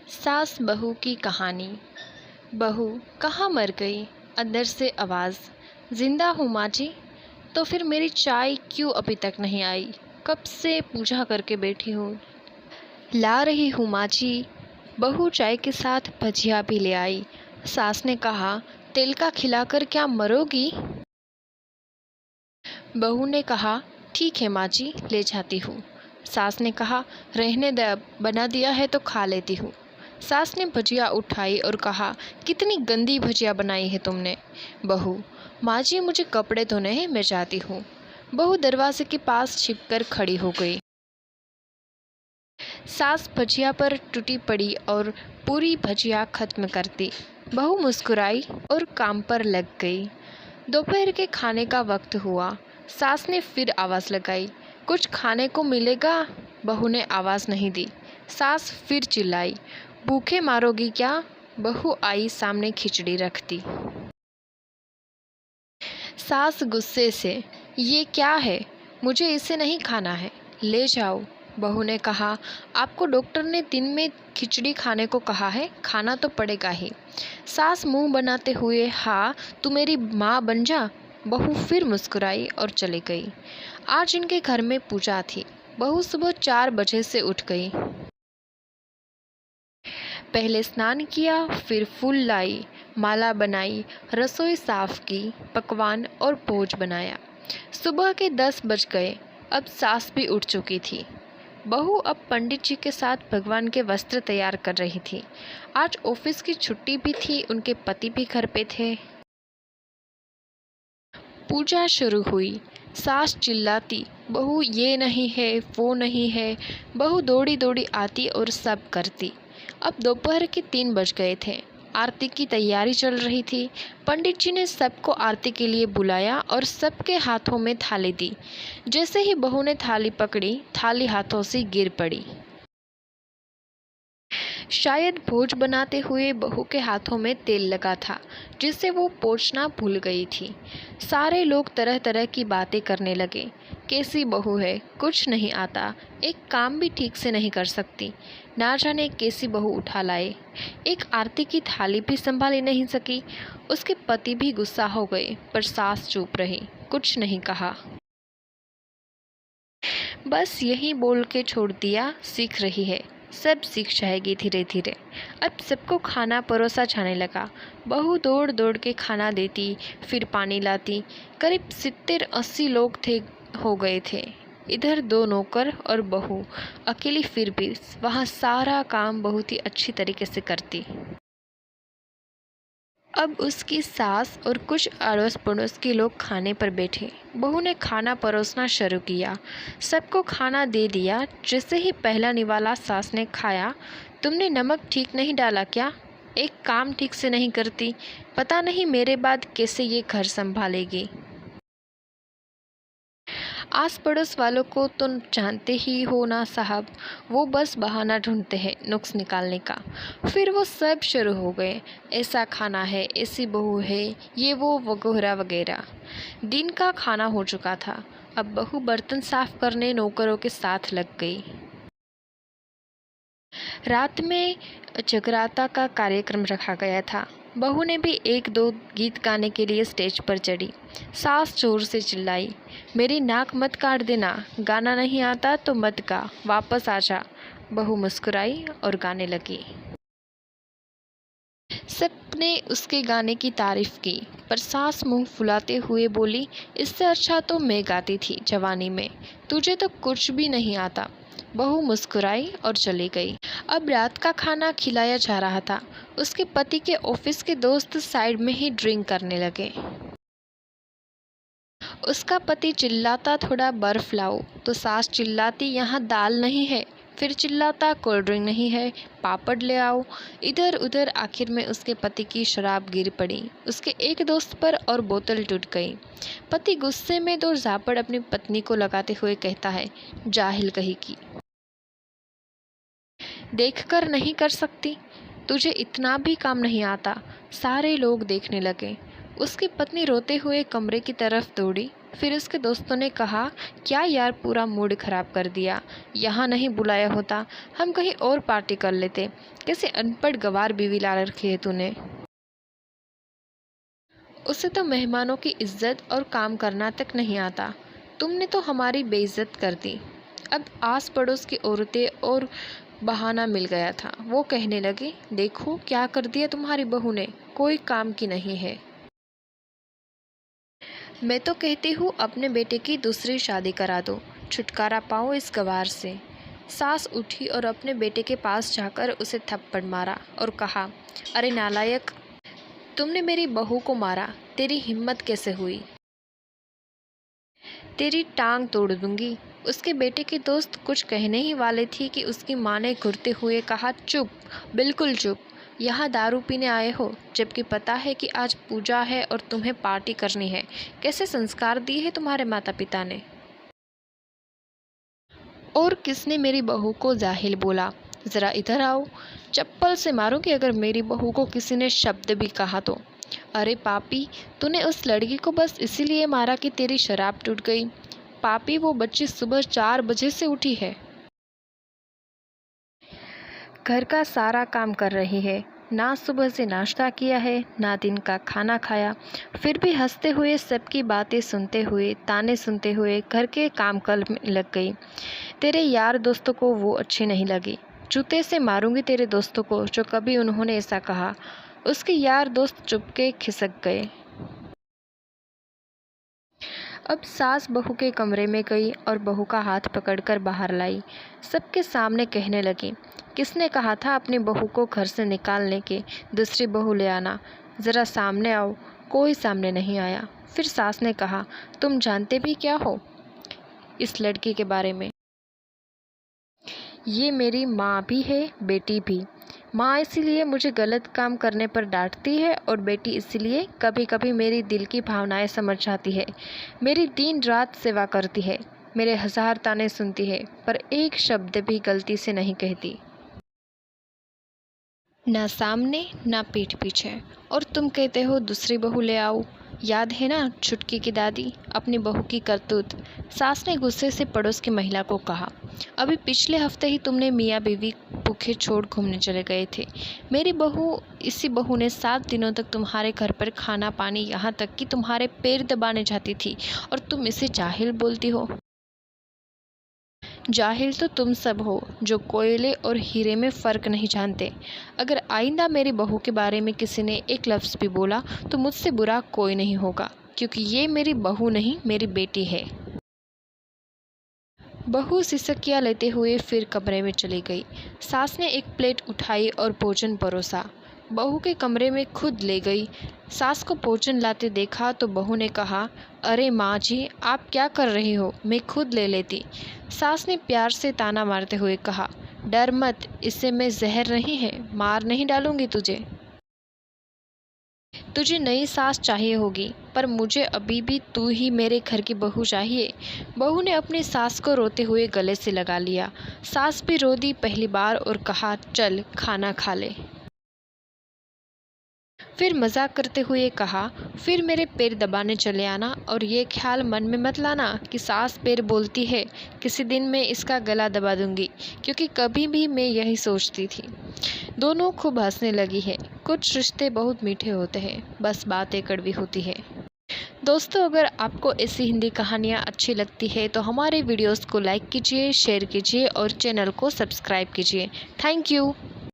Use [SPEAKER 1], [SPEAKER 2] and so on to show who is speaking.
[SPEAKER 1] सास बहू की कहानी। बहू कहाँ मर गई? अंदर से आवाज़। जिंदा हूँ माँ जी। तो फिर मेरी चाय क्यों अभी तक नहीं आई? कब से पूजा करके बैठी हूँ। ला रही हूँ माँ जी। बहू चाय के साथ भजिया भी ले आई। सास ने कहा, तेल का खिलाकर क्या मरोगी? बहू ने कहा, ठीक है माँ जी, ले जाती हूँ। सास ने कहा, रहने दे, अब बना दिया है तो खा लेती हूँ। सास ने भजिया उठाई और कहा, कितनी गंदी भजिया बनाई है तुमने। बहू, माँ जी मुझे कपड़े धोने हैं, मैं जाती हूँ। बहू दरवाजे के पास छिपकर खड़ी हो गई। सास भजिया पर टूटी पड़ी और पूरी भजिया खत्म कर दी। बहू मुस्कुराई और काम पर लग गई। दोपहर के खाने का वक्त हुआ। सास ने फिर आवाज़ लगाई, कुछ खाने को मिलेगा? बहू ने आवाज़ नहीं दी। सास फिर चिल्लाई, भूखे मारोगी क्या? बहू आई सामने खिचड़ी रखती। सास गुस्से से, ये क्या है? मुझे इसे नहीं खाना है, ले जाओ। बहू ने कहा, आपको डॉक्टर ने दिन में खिचड़ी खाने को कहा है, खाना तो पड़ेगा ही। सास मुंह बनाते हुए, हाँ तू मेरी माँ बन जा। बहू फिर मुस्कुराई और चली गई। आज इनके घर में पूजा थी। बहू सुबह 4 बजे से उठ गई। पहले स्नान किया, फिर फूल लाई, माला बनाई, रसोई साफ की, पकवान और भोज बनाया। सुबह के 10 बज गए। अब सास भी उठ चुकी थी। बहू अब पंडित जी के साथ भगवान के वस्त्र तैयार कर रही थी। आज ऑफिस की छुट्टी भी थी, उनके पति भी घर पे थे। पूजा शुरू हुई। सास चिल्लाती, बहू ये नहीं है, वो नहीं है। बहू दौड़ी दौड़ी आती और सब करती। अब दोपहर के 3 बज गए थे। आरती की तैयारी चल रही थी। पंडित जी ने सबको आरती के लिए बुलाया और सबके हाथों में थाली दी। जैसे ही बहू ने थाली पकड़ी, थाली हाथों से गिर पड़ी। शायद भोज बनाते हुए बहू के हाथों में तेल लगा था, जिससे वो पोंछना भूल गई थी। सारे लोग तरह तरह की बातें करने लगे। कैसी बहू है, कुछ नहीं आता, एक काम भी ठीक से नहीं कर सकती, ना जाने कैसी बहू उठा लाए। एक आरती की थाली भी संभाल नहीं सकी। उसके पति भी गुस्सा हो गए, पर सास चुप रही, कुछ नहीं कहा। बस यही बोल के छोड़ दिया, सीख रही है, सब सीख जाएगी धीरे धीरे। अब सबको खाना परोसा जाने लगा। बहू दौड़ दौड़ के खाना देती, फिर पानी लाती। करीब 70-80 लोग हो गए थे। इधर 2 नौकर और बहू अकेली, फिर भी वहाँ सारा काम बहुत ही अच्छी तरीके से करती। अब उसकी सास और कुछ अड़ोस पड़ोस के लोग खाने पर बैठे। बहू ने खाना परोसना शुरू किया। सबको खाना दे दिया। जैसे ही पहला निवाला सास ने खाया, तुमने नमक ठीक नहीं डाला क्या? एक काम ठीक से नहीं करती, पता नहीं मेरे बाद कैसे ये घर संभालेगी। आस पड़ोस वालों को तो जानते ही हो ना साहब, वो बस बहाना ढूंढते हैं नुक्स निकालने का। फिर वो सब शुरू हो गए, ऐसा खाना है, ऐसी बहू है, ये वो वगैरह वगैरह। दिन का खाना हो चुका था। अब बहू बर्तन साफ करने नौकरों के साथ लग गई। रात में जगराता का कार्यक्रम रखा गया था। बहू ने भी 1-2 गीत गाने के लिए स्टेज पर चढ़ी। सास जोर से चिल्लाई, मेरी नाक मत काट देना, गाना नहीं आता तो मत गा, वापस आ जा। बहू मुस्कुराई और गाने लगी। सबने उसके गाने की तारीफ की, पर सास मुंह फुलाते हुए बोली, इससे अच्छा तो मैं गाती थी जवानी में, तुझे तो कुछ भी नहीं आता। बहू मुस्कुराई और चली गई। अब रात का खाना खिलाया जा रहा था। उसके पति के ऑफिस के दोस्त साइड में ही ड्रिंक करने लगे। उसका पति चिल्लाता, थोड़ा बर्फ लाओ, तो सास चिल्लाती, यहाँ दाल नहीं है। फिर चिल्लाता, कोल्ड ड्रिंक नहीं है, पापड़ ले आओ। इधर उधर आखिर में उसके पति की शराब गिर पड़ी उसके एक दोस्त पर और बोतल टूट गई। पति गुस्से में 2 झापड़ अपनी पत्नी को लगाते हुए कहता है, जाहिल कहीं की, देखकर नहीं कर सकती, तुझे इतना भी काम नहीं आता। सारे लोग देखने लगे। उसकी पत्नी रोते हुए कमरे की तरफ दौड़ी, फिर उसके दोस्तों ने कहा, क्या यार पूरा मूड ख़राब कर दिया, यहाँ नहीं बुलाया होता, हम कहीं और पार्टी कर लेते। कैसे अनपढ़ गंवार बीवी ला रखी है तूने। उसे तो मेहमानों की इज्जत और काम करना तक नहीं आता, तुमने तो हमारी बेइज्जत कर दी। अब आस पड़ोस की औरतें और बहाना मिल गया था। वो कहने लगी, देखो क्या कर दिया तुम्हारी बहू ने, कोई काम की नहीं है। मैं तो कहती हूँ अपने बेटे की दूसरी शादी करा दो, छुटकारा पाओ इस गवार से। सास उठी और अपने बेटे के पास जाकर उसे थप्पड़ मारा और कहा, अरे नालायक, तुमने मेरी बहू को मारा, तेरी हिम्मत कैसे हुई, तेरी टांग तोड़ दूंगी। उसके बेटे के दोस्त कुछ कहने ही वाले थी कि उसकी माँ ने घुरते हुए कहा, चुप, बिल्कुल चुप, यहाँ दारू पीने आए हो, जबकि पता है कि आज पूजा है और तुम्हें पार्टी करनी है। कैसे संस्कार दिए हैं तुम्हारे माता पिता ने। और किसने मेरी बहू को जाहिल बोला, ज़रा इधर आओ, चप्पल से मारूंगी अगर मेरी बहू को किसी ने शब्द भी कहा तो। अरे पापी, तूने उस लड़की को बस इसीलिए मारा कि तेरी शराब टूट गई। पापी, वो बच्ची सुबह 4 बजे से उठी है, घर का सारा काम कर रही है, ना सुबह से नाश्ता किया है, ना दिन का खाना खाया, फिर भी हंसते हुए सबकी बातें सुनते हुए, ताने सुनते हुए घर के काम कर लग गई। तेरे यार दोस्तों को वो अच्छी नहीं लगी। जूते से मारूंगी तेरे दोस्तों को जो कभी उन्होंने ऐसा कहा। उसके यार दोस्त चुपके खिसक गए। अब सास बहू के कमरे में गई और बहू का हाथ पकड़कर बाहर लाई। सबके सामने कहने लगी, किसने कहा था अपनी बहू को घर से निकालने के, दूसरी बहू ले आना, ज़रा सामने आओ। कोई सामने नहीं आया। फिर सास ने कहा, तुम जानते भी क्या हो इस लड़की के बारे में। ये मेरी माँ भी है, बेटी भी। माँ इसीलिए मुझे गलत काम करने पर डांटती है और बेटी इसलिए कभी कभी मेरी दिल की भावनाएं समझ जाती है। मेरी दिन रात सेवा करती है, मेरे 1000 ताने सुनती है, पर एक शब्द भी गलती से नहीं कहती। ना सामने ना पीठ पीछे। और तुम कहते हो दूसरी बहू ले आओ। याद है ना छुटकी की दादी, अपनी बहू की करतूत। सास ने गुस्से से पड़ोस की महिला को कहा, अभी पिछले हफ्ते ही तुमने मियाँ बीवी भूखे छोड़ घूमने चले गए थे। मेरी बहू, इसी बहू ने 7 दिनों तक तुम्हारे घर पर खाना पानी, यहाँ तक कि तुम्हारे पैर दबाने जाती थी, और तुम इसे जाहिल बोलती हो। जाहिल तो तुम सब हो जो कोयले और हीरे में फ़र्क नहीं जानते। अगर आइंदा मेरी बहू के बारे में किसी ने एक लफ्ज़ भी बोला तो मुझसे बुरा कोई नहीं होगा, क्योंकि ये मेरी बहू नहीं, मेरी बेटी है। बहू सिसकियाँ लेते हुए फिर कमरे में चली गई। सास ने एक प्लेट उठाई और भोजन परोसा। बहू के कमरे में खुद ले गई। सास को भोजन लाते देखा तो बहू ने कहा, अरे माँ जी, आप क्या कर रही हो, मैं खुद ले लेती। सास ने प्यार से ताना मारते हुए कहा, डर मत, इससे मैं जहर नहीं है, मार नहीं डालूंगी तुझे। तुझे नई सास चाहिए होगी, पर मुझे अभी भी तू ही मेरे घर की बहू चाहिए। बहू ने अपनी सास को रोते हुए गले से लगा लिया। सास भी रो दी पहली बार और कहा, चल खाना खा ले। फिर मजाक करते हुए कहा, फिर मेरे पैर दबाने चले आना, और ये ख्याल मन में मत लाना कि सास पैर बोलती है, किसी दिन मैं इसका गला दबा दूंगी, क्योंकि कभी भी मैं यही सोचती थी। दोनों खूब हंसने लगी है। कुछ रिश्ते बहुत मीठे होते हैं, बस बातें कड़वी होती है। दोस्तों, अगर आपको ऐसी हिंदी कहानियाँ अच्छी लगती है तो हमारे वीडियोस को लाइक कीजिए, शेयर कीजिए और चैनल को सब्सक्राइब कीजिए। Thank you.